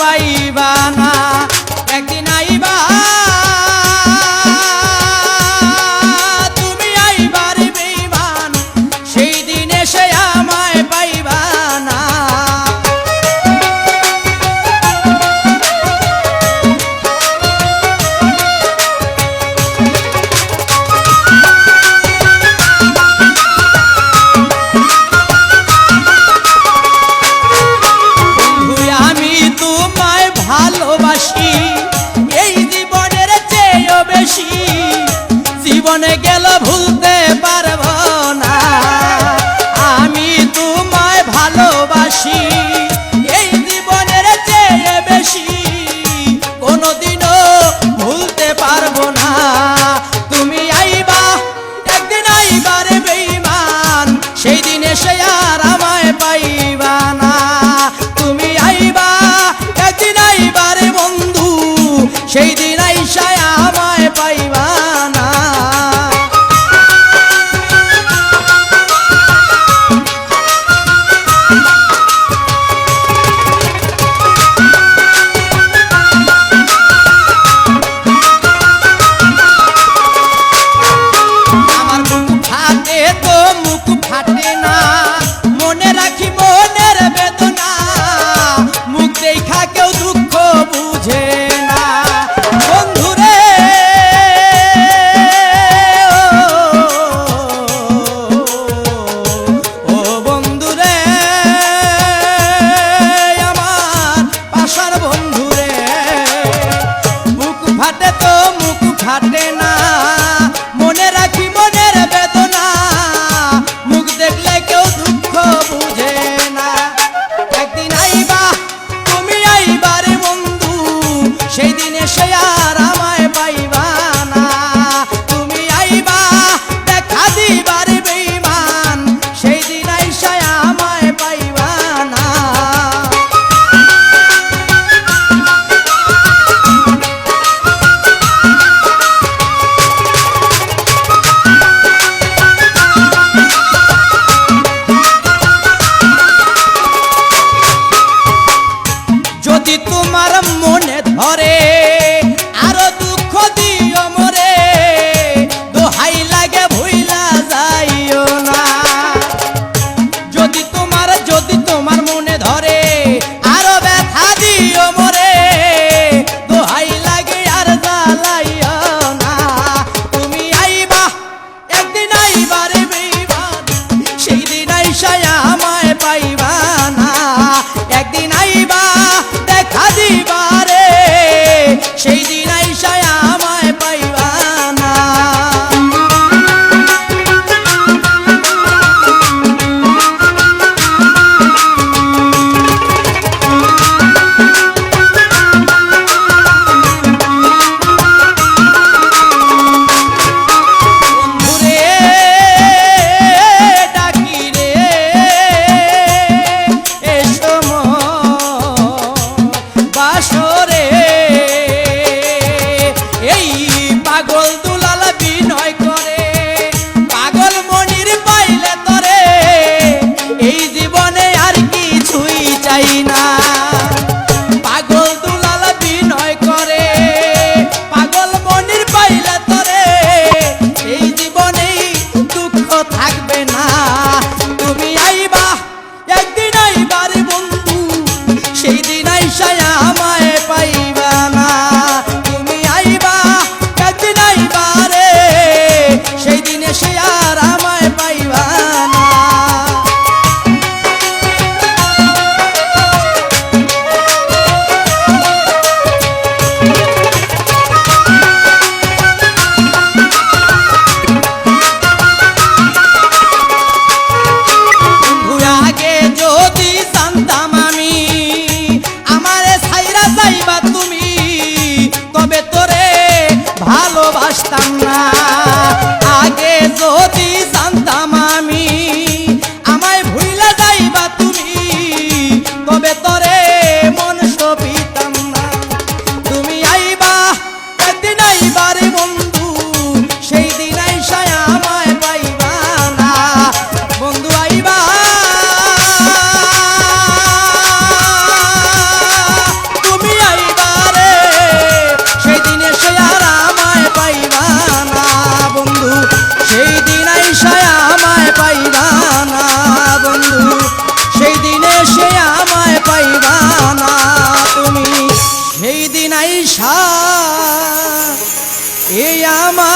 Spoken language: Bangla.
পাইবা না একদিন আইবা তুমি আইবার বেঈমান সেই দিন এসে আমায় পাইবা না ভালোবাসি এই জীবনের চেয়েও বেশি জীবনে গেল ভুলতে পারবো না আমি তোমায় ভালোবাসি এই জীবনের চেয়ে বেশি কোনোদিনও ভুলতে পারবো না তুমি আইবা একদিন আইবার বেঈমান সেই দিন এসে আর আমায় পাইবা না তুমি আইবা একদিন আইবারে বন্ধু সেই দিন আইসা আমায় পাইবা না আমার বুক ফাটে তো মুখ ফাটে না মনে রাখি মনের বেদনা মুখ দেখা কেউ দুঃখ বুঝে না বন্ধুরে ও বন্ধুরে এই আমার